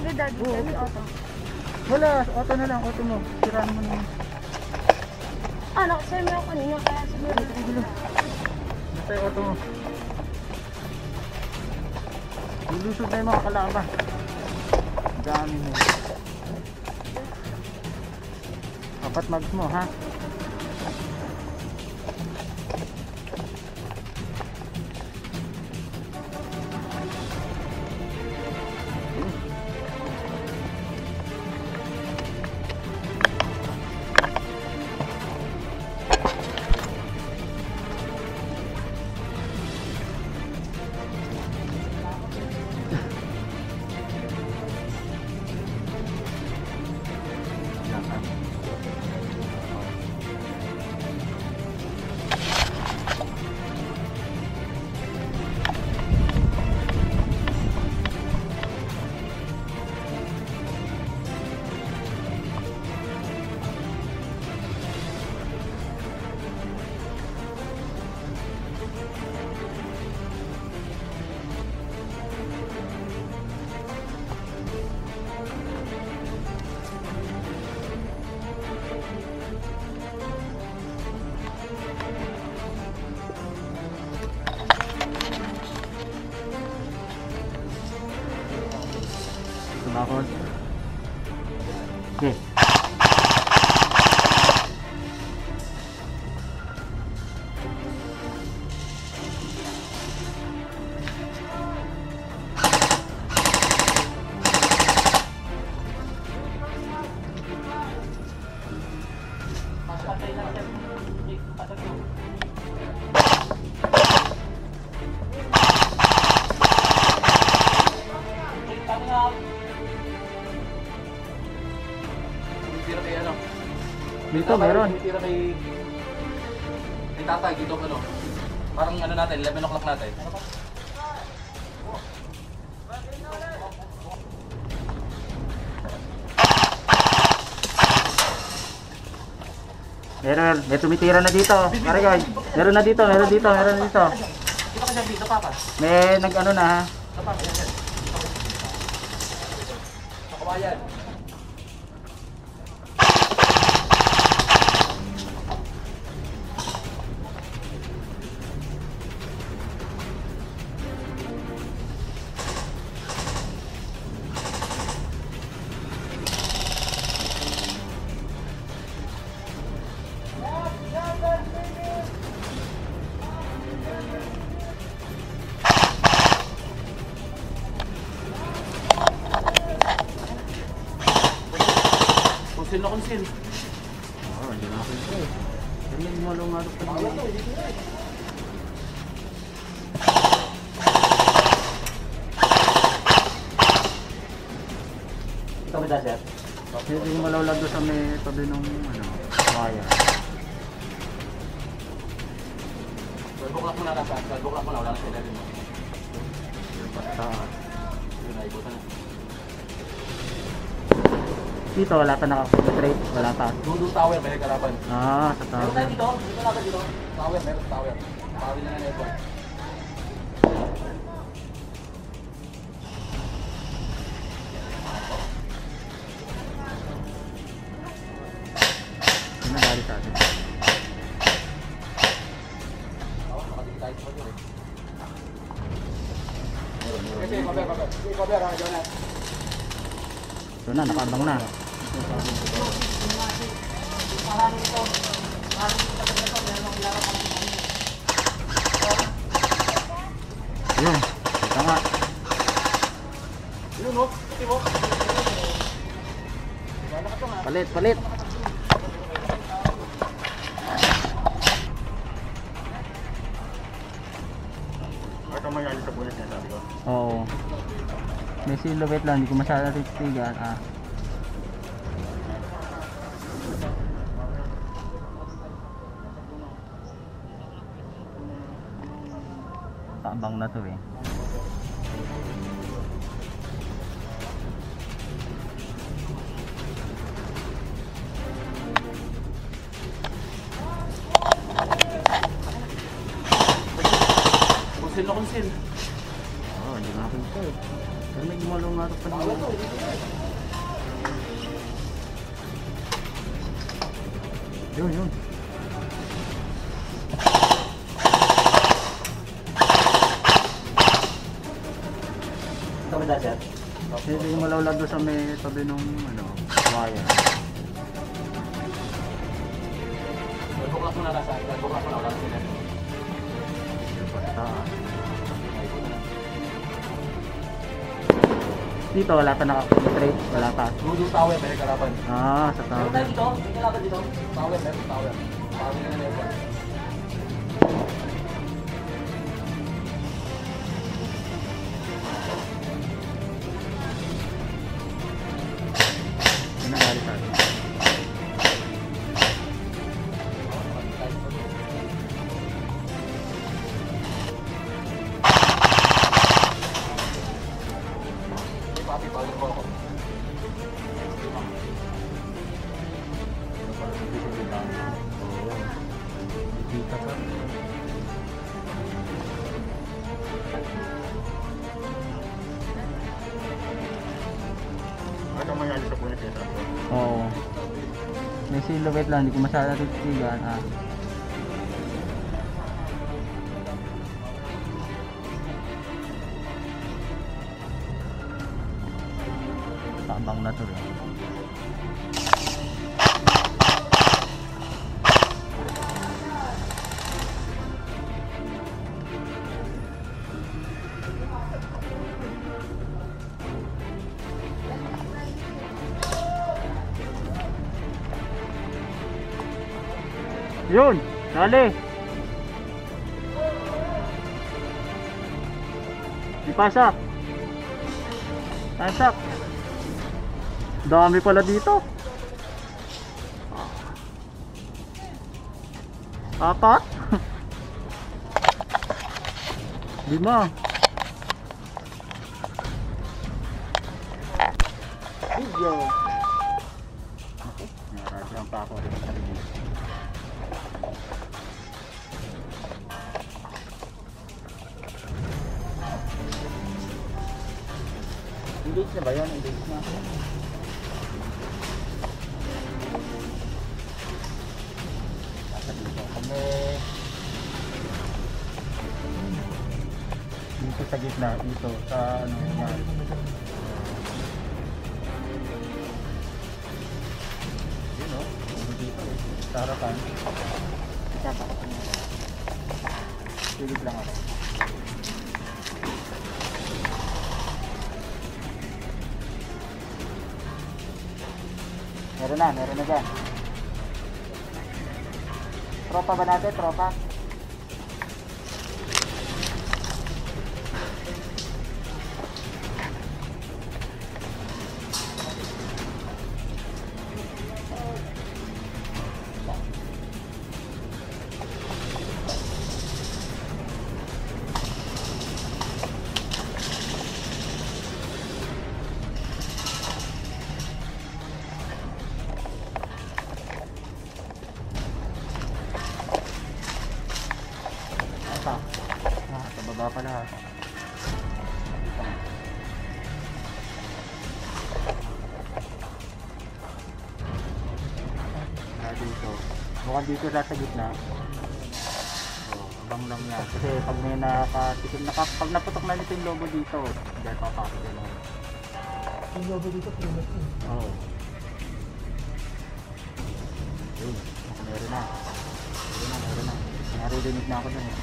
Sige, daddy. Daddy, auto. Wala, auto na lang, auto mo. Siraan mo na. Ah, nakasaya mo ako kanina, kaya siguro. Basta yung auto mo. Ilusog na yung mga kalaba. Dami mo. Apat mags mo, ha? Tumakot. Okay. Dito meron. Tira kay tatay dito ano. Parang ano natin, 11 o'clock natin. Meron, may tumitira na dito. Marigay. Meron na dito, meron dito, meron na dito. Dito ka dito, papa. May nag-ano na, ha. Papa, yan. Kawayan. Konsil na konsil. Hindi na ako ito eh. Ganyan mo lang nga ito. Ito ba sir? Hindi mo malawlag doon sa may tabi ng wire. 12 o'clock muna nasa. 12 o'clock muna. Wala na sila din mo. Basta. Yun na, ikutan na. Dito wala pa naka-straight. Wala pa. Dudu tower, may nagkalaban. Ah, sa Meron tayo tower. dito. Dito natin dito. Tower, meron tower. Tower na nga ito. Ano nabali sa atin? Nakatingin tayo sa pagod eh. Kasi, cover. Sige, cover. Diyan na. Ito na, nakaabang na. Yun, ito nga. Yun o, pati mo. Palit, palit. Ito mayali sa bulit niya, sabi ko. Oo. May silhouette lang, hindi ko masyadong titigan. Kaabang na to eh. Konsil na konsil. Oo, hindi na ako ito eh. Pero may gumalaw nga ito pa Bawal nila. to. Yun, yun. Ito ba sir? Kasi yung malawlag doon sa may tabi nung ano, wire. Bukas mo na lang sa akin. Bukas mo na lang sila. Basta. Dito wala pa naka-penetrate, wala pa. Ludo tower, may kalaban. Ah, sa Meron tayo tower. dito? May kalaban dito? Tower, meron tower. Tower na meron. Ano nangyari sa akin? Papi, balik ko ako. Ano pala yung piso din lang? Oo. Dikita ka. Ano mangyari sa punya setup ko? Oo. May silhouette lang, hindi ko masyadong titigan. Ah. Tabang na to rin. Yun! Dali! Ipasok! Pasok! Dami pala dito! Apat? 5. Video! Ako, naradyang pa ako rin sa rin. Engage na ba yun? Engage na. Nasa dito kami. Dito sa gitna, dito sa ano yan. Yun o, dito eh. Sa harapan. Silip lang ako. Meron na dyan. Tropa ba natin? Tropa? Sa baba pala. Dito. Mukhang dito sa gitna. Abang lang yan. Kasi pag may nakatikim, pag naputok na nito yung logo dito, dahil papakit yun. Yung logo dito, pinag yun. Oo. Ayun. Meron na. Narinig na ako dun eh.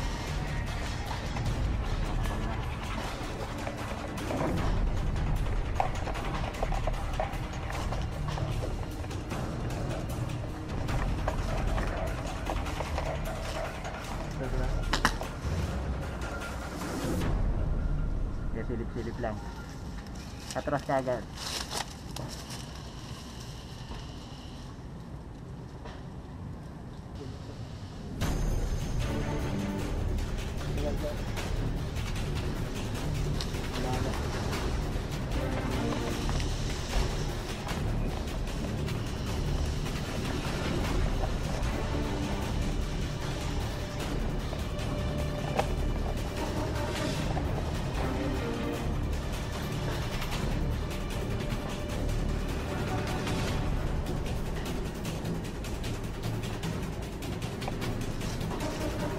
Kaya silip-silip lang. Atras ka agad.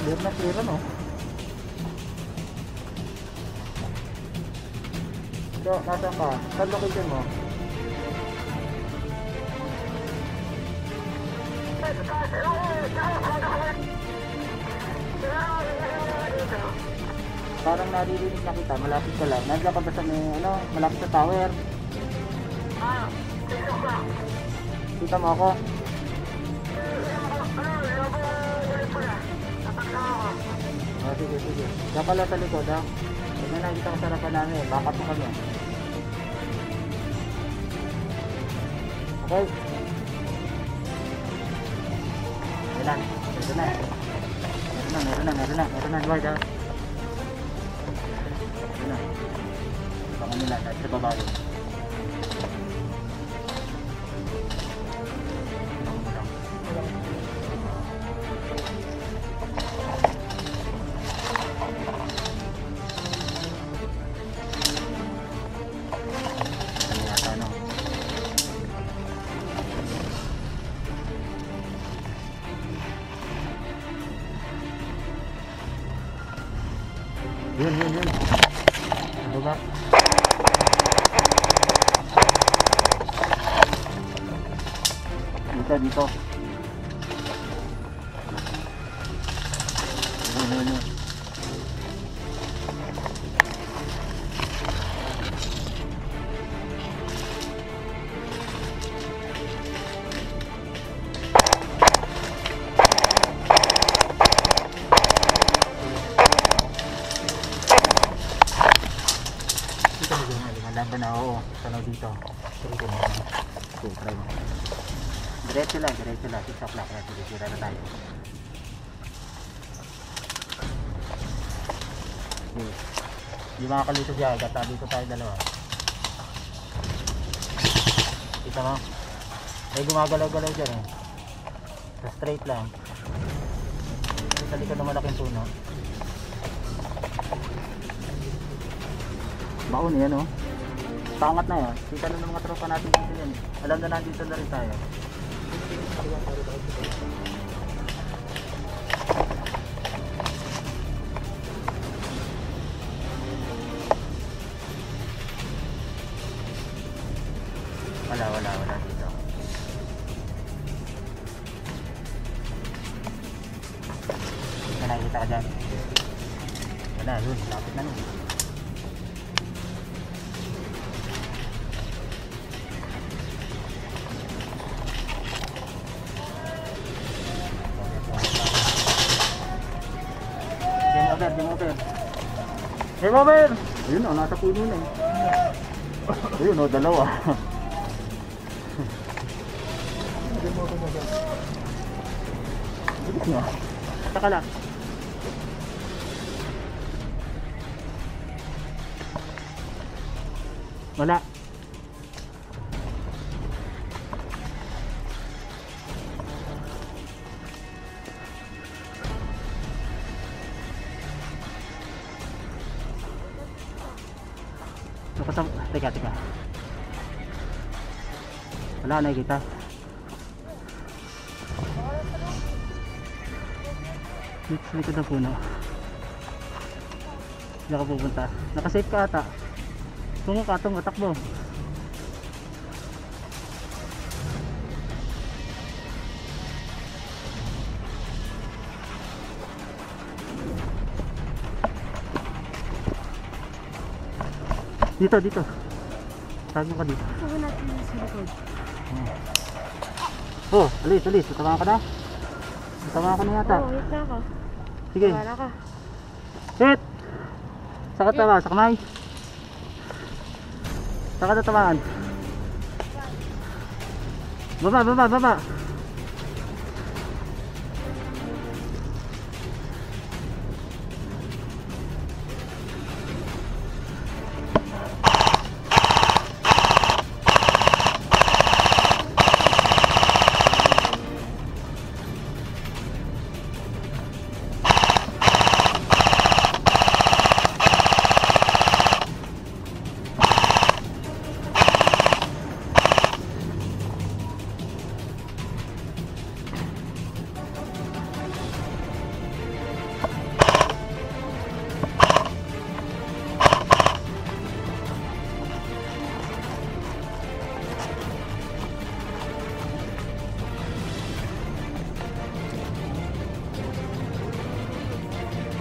Clear na clear ano. So, nasaan ka? Saan location mo? Parang naririnig na kita, malapit ka lang. Nandiyan ka ba sa may, ano, malapit sa tower? Kita mo ako? Oh, sige, sige. Diyan ka lang sa likod, ha? Huwag na nakikita ko sa harapan namin. Backup mo kami. Okay. Meron na. Meron na, Edward, ha? Meron na. Baka nila, dahil sa babae. Yun. Ano ba? Dito. Yun. Laban na, oo. Tanaw dito. Okay, try mo. Diretso lang. 6 o'clock. Sira na tayo. Okay. Di makakalito siya. Gatabi ko tayo dalawa. Kita mo? Ay gumagalaw-galaw dyan eh. Sa straight lang. Sa likod ng malaking puno. Baon yan oh. Pangat na yun. Kita na ng mga tropa natin dito yun. Alam na nandito na rin tayo. Wala dito. May nakikita ka dyan. Wala, yun. Lapit na nun. Game over! Ayun o, nasa puno na eh. Ayun o, dalawa. Bilis nga. Saka lang. Wala. Teka. Wala na kita. Dito sa likod ng puno. Hindi ka pupunta. Nakasave ka ata. Tungo ka, takbo. Dito. Tago ka dito. Sabi natin sa likod. Oh, alis. Tatamaan ka na? Tatamaan ka na yata. Oo, hit na ako. Sige. Wala ka. Hit! Saka tama, sa kamay. Saka tatamaan. Baba.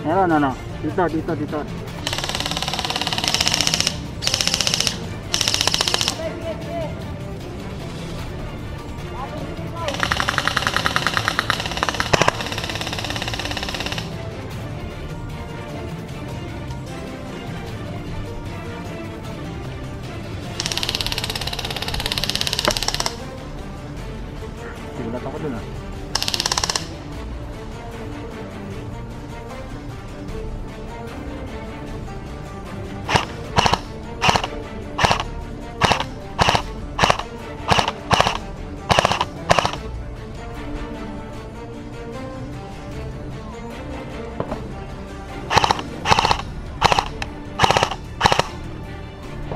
Meron ano? Dito, dito, dito. Sigulat ako dun ah.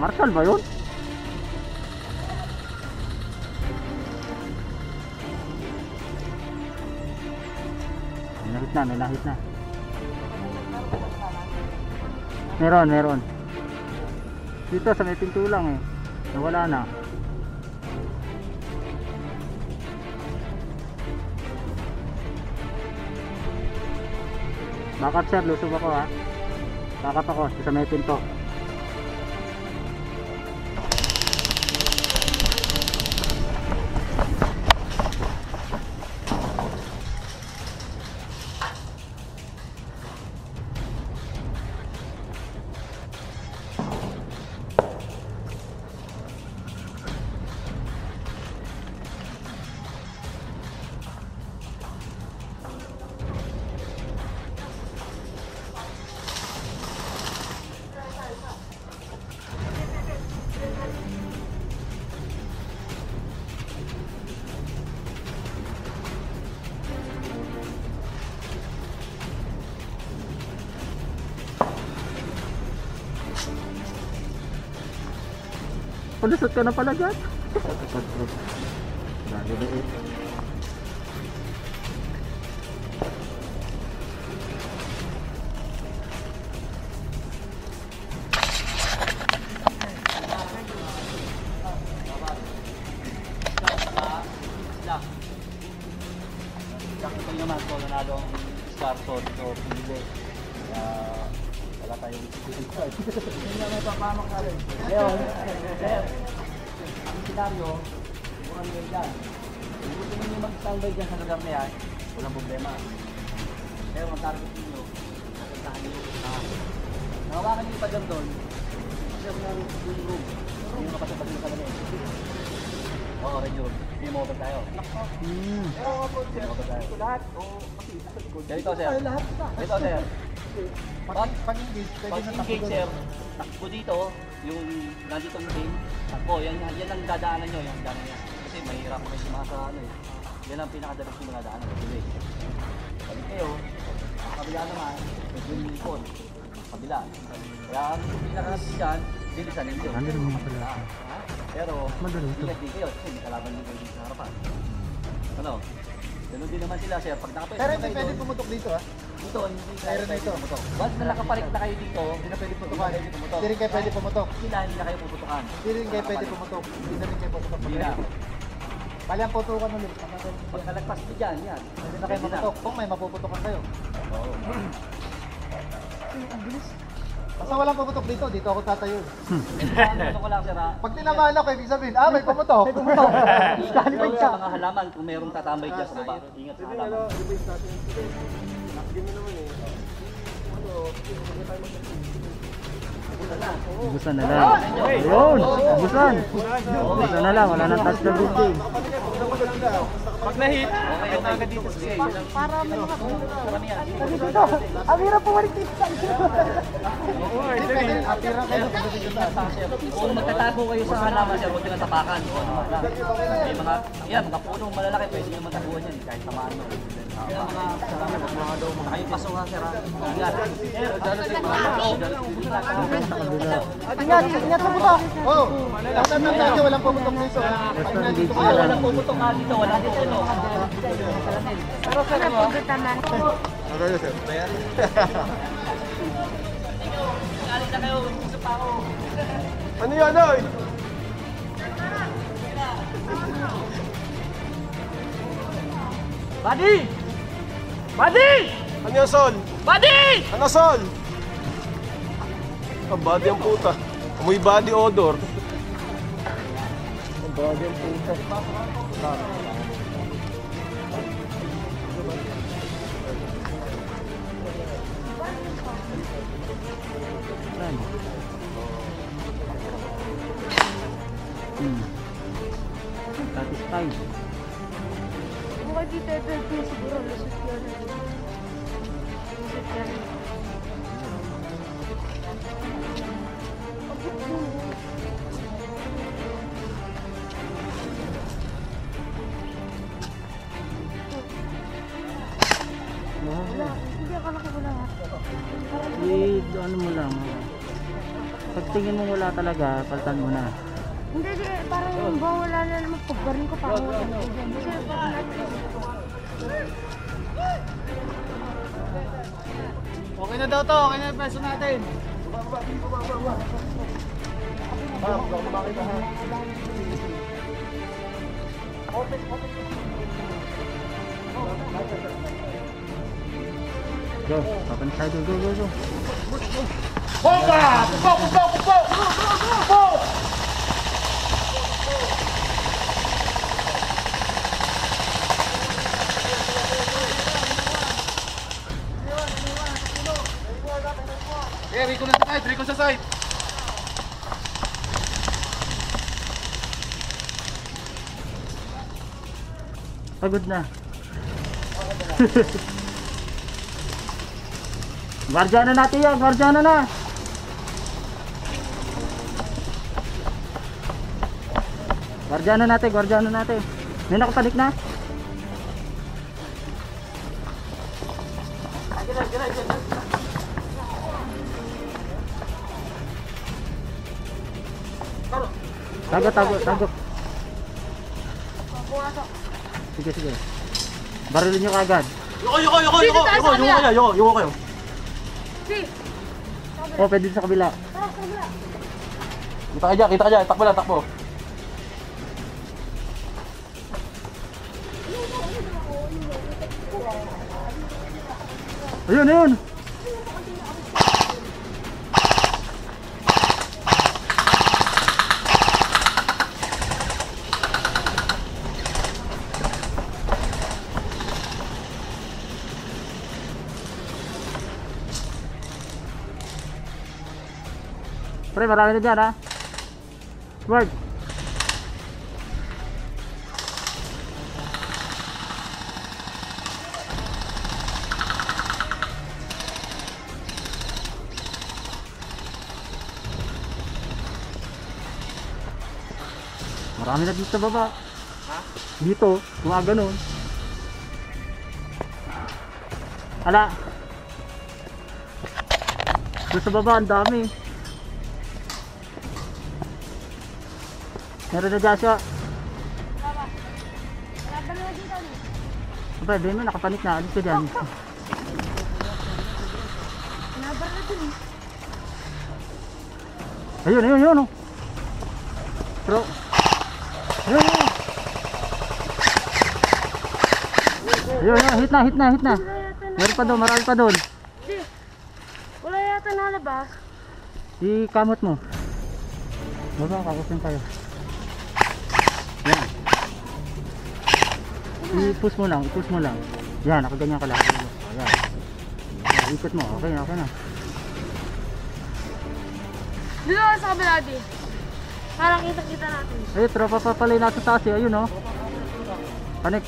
Marshall ba yun? May lahit na. Meron. Dito sa may pinto lang eh. Nawala na. Bakat sir, lusog ako ha. Bakat ako sa may pinto. Palusot ka na pala dyan. Nagaliit. Sakto naman ko nanalo ang Scarson o Pili. Wala tayong hindi na may papamak na rin. Ngayon, sir, ang senaryo, bukan nyo dyan. Kung gusto nyo mag-standby dyan sa lugar na yan, walang problema. Pero ang target nyo, napuntahan nyo nahawakan nyo pa dyan doon, kasi ako naroon sa room. Hindi nyo mapasapasin sa lamin. Oo, Rajon. Hindi mo mabag tayo. Pero ako po, sir, ito lahat o kasi isa sa likod. Ganito, sir. Ganito, sir. Pag-engage, Pag-engage, sir, takbo dito, yung nandito ng lane, takbo, yan ang dadaanan nyo, yung daanan niya. Kasi mahirap may mga sa ano eh. Yan ang pinakadalas yung mga daanan, patuloy. Balik kayo, kabila naman, medyo yung lipon, kabila. Kaya ang pinakadalas dyan, bilisan ninyo. Andun naman pala. Pero, madali ito. ingat din kayo, kasi may kalaban nyo kayo dito sa harapan. Ano? Ganun din naman sila, sir. Pag nakapwesto Pero na hindi kayo pwede doon, pumutok dito ah. dito, hindi Meron na ito. pumutok. Once na nakapalit na kayo dito, Hindi na pwede putukan. Hindi na pumutok. Hindi rin kayo pwede pumutok. sila hindi na kayo puputukan. Hindi rin kayo pwede pumutok. Hindi na rin kayo puputok. Hindi na. Bali ang putukan ulit. Pag nalagpas nyo dyan, yan. Pwede na kayo maputok. Kung may mapuputokan kayo. Oo. Ang bilis. Basta walang pumutok dito, dito ako tatayo. Ano ko lang, sir, ha? Pag tinamaan ako, ibig sabihin, may pumutok. May pumutok. Pero sa mga halaman, kung merong tatambay dyan sa baba, ingat sa halaman. Ubusan na lang. Ayun! Ubusan! Ubusan na lang. Wala nang touch na building. Pag na-hit, okay na agad dito. Sige, yun ang... Para may mga Dito. Ang hirap pumalit dito sa isa. Apira kayo. Kung magtatago kayo sa halaman, sir, huwag nyo nang tapakan. May mga, yan, mga punong malalaki, pwede nyo mataguan yan, kahit tamaan mo. Yung mga salamat, mga daw, mga kayong paso ha, sir, ha? Ingat. Sir, dalo sa mga Ingat sa putok. Oo. Lahat ng tayo, walang pumutok dito. walang puputok nga dito, wala dito, no? Pero sa napugot naman. Galing na kayo, gusto pa ako. Ano yun, oy? Buddy! Buddy! Ano yung sol? Buddy! Ano, Sol? Ang body ang puta. Amoy body odor. Ang body ang puta. Satisfied. Bukod dito, ito yung siguro. Lusot yun. Lusot yan. Wala. Hindi ako nakawala. Ano mo lang. Pag tingin mo wala talaga, palitan mo na. Hindi, parang wala na naman pagbarin ko parang wala na. Kasi parang Okay na daw to, okay na yung peso natin. Go, papan side, go. Boga! Pupo! Eh, Rico na sa side, Rico sa side. Pagod na. Guardiana natin yan, guardiana na. Guardiana natin. May nakapanik na. Tago. Sige. Barilin nyo kagad. Yuko kayo. Oh, pwede sa kabila. Kita ka dyan, takbo. Ayun. Pre, marami na dyan ha. Word. Marami na dito sa baba. Ha? Dito, mga ganun. Ala. Dito sa baba, ang dami. Meron na Joshua. Pwede mo, nakapanik na. Alis ka dyan. Ayun. Oh. Bro. Ayun. Hit na. Meron pa doon, marami pa doon. wala yata nalabas. I-kamot mo. Baba, kakusin tayo. Yan. I-push mo lang. Yan, nakaganyan ka lang. Ayan. Ikot mo, okay na. Dito ako sa kabila di. Parang kita natin. Eh, tropa pa pala yung nasa taas eh. Ayun oh. Panik.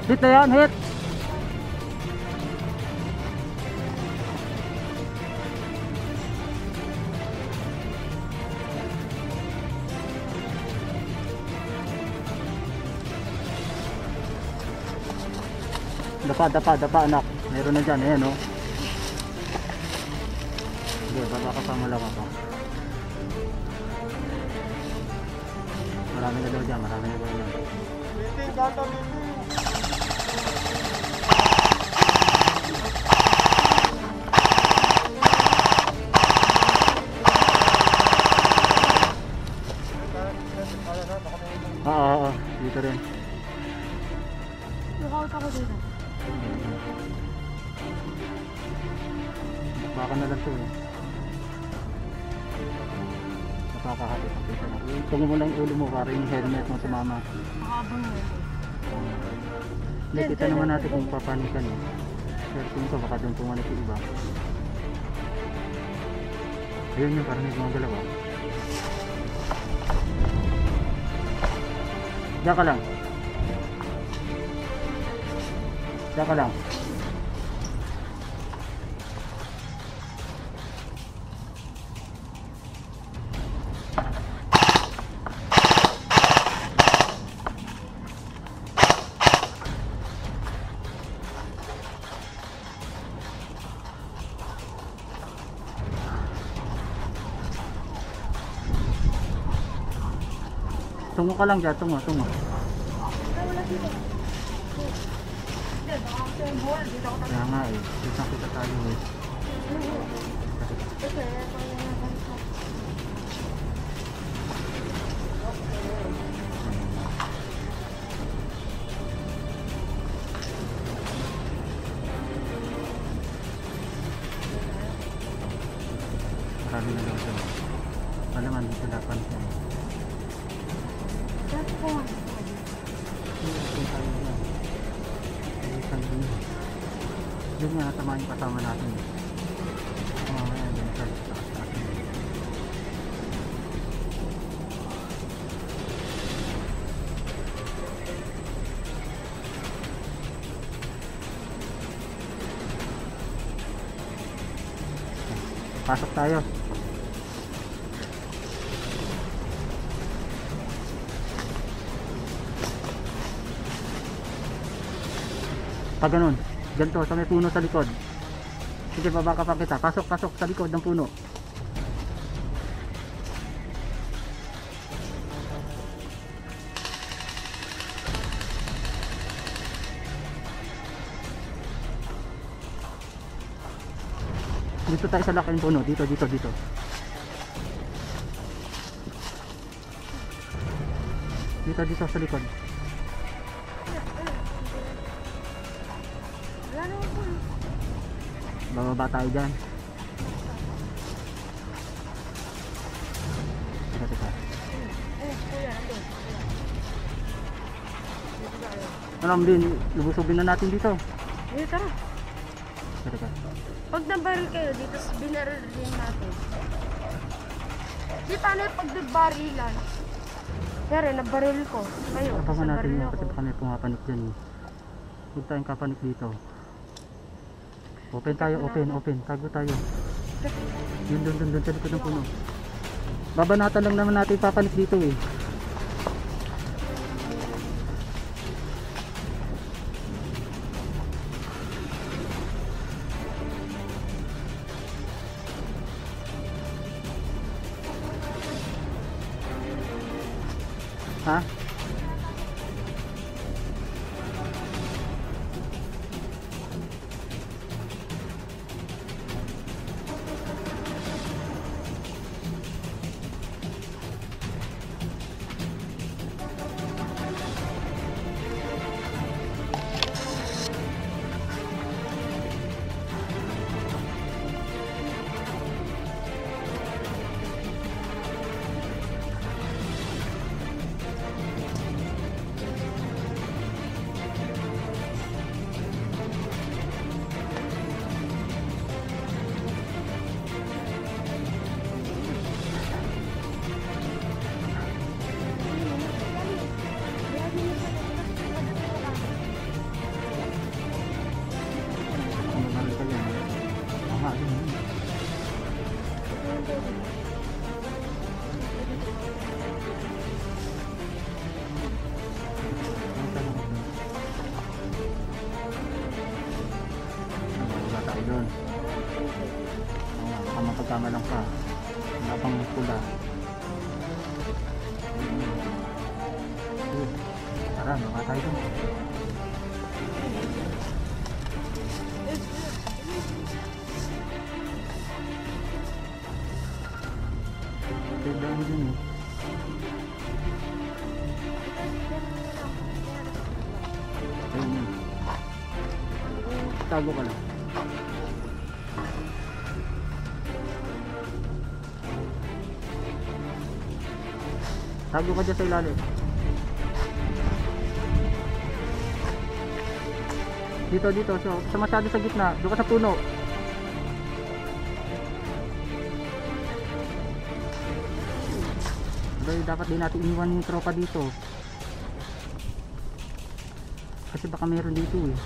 Hit na yan, hit. Dapa anak. Meron na dyan, ayan oh. Sige, baba ka pa, malawa pa. Marami na daw dyan, marami na daw dyan. Meeting, data meeting. Oo, dito rin. Lookout ako dito. Baka na lang to eh. Nakakahati pa kita na. Tungo mo lang yung ulo mo para yung helmet mo sumama. Makabang mo. Hindi, kita naman natin kung papanikan eh. Pero kung ko baka doon pumanik yung iba. Ayun yun, parang may gumagalaw ah. Diyan ka lang. Diyan ka lang. Tungo ka lang dyan, tungo. Ay, wala dito. Hindi, baka kasi yung buwan. Dito ako Kaya nga eh, kita tayo eh. Kasi, ito yung nabansa. Marami na lang dyan. Malaman dito dapat siya. Dati ko nga. Yun nga, tama yung kasama natin. Mamaya yun sa atin. Pasok tayo. Pag ganun, ganito sa may puno sa likod. Sige, baba ka pa kita. Pasok sa likod ng puno. Dito tayo sa laking puno. Dito. Dito sa likod. Wala naman po. Bababa tayo dyan. Teka. Kuya, nandun. Dito tayo. Alam din, lubusubin na natin dito. Dito, tara. Teka. Pag nabaril kayo, dito binaril rin natin. Di paano yung pagbibarilan? Pero nabaril ko. Kayo, Kapaman natin nabaril yun ako. kasi baka may pumapanik dyan eh. Huwag tayong kapanik dito. Open tayo, open. Tago tayo. Yun, doon sa likod ng puno. Babanatan lang naman natin papanik dito eh. Ha? tama lang ka. Wala pang pula. Tara, baka tayo dun. Tayo daan dun eh. Ayun. Tago ka lang. Tago ka dyan sa ilalim. Dito, dito. Sa masyado sa gitna. Doon ka sa puno. Abay, dapat din natin iniwan yung tropa dito. Kasi baka meron dito eh.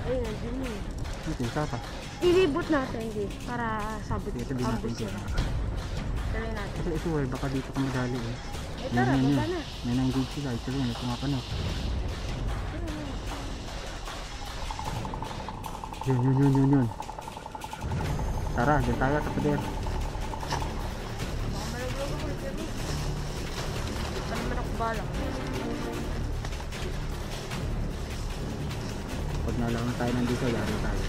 Ayun, nandun yun. Dito, isa pa. Ilibot natin, hindi. Para sabot. Sige, sabihin natin Ambus dito. sila. Tuloy natin. Kasi ito eh, baka dito ka madali eh. Eh, tara, Yan, yan, baba yan. na. May na-engage sila. Ito rin, ito nga pa no. Yun. Tara, dyan tayo sa pader. Baka malaglag ako, pero pa naman ako balang. Pag nalang tayo nandito, yari tayo.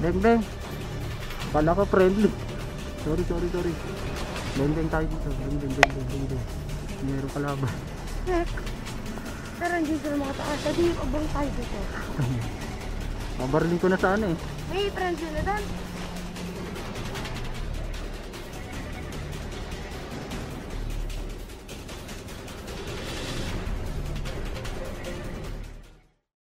Beng. Kala ko friendly. Sorry. Beng tayo dito. Beng. Meron kalaban. Heck. Tara, hindi sila makatakas. Sabi, abang tayo dito. Mabarling ko na sana eh. May friends sila doon.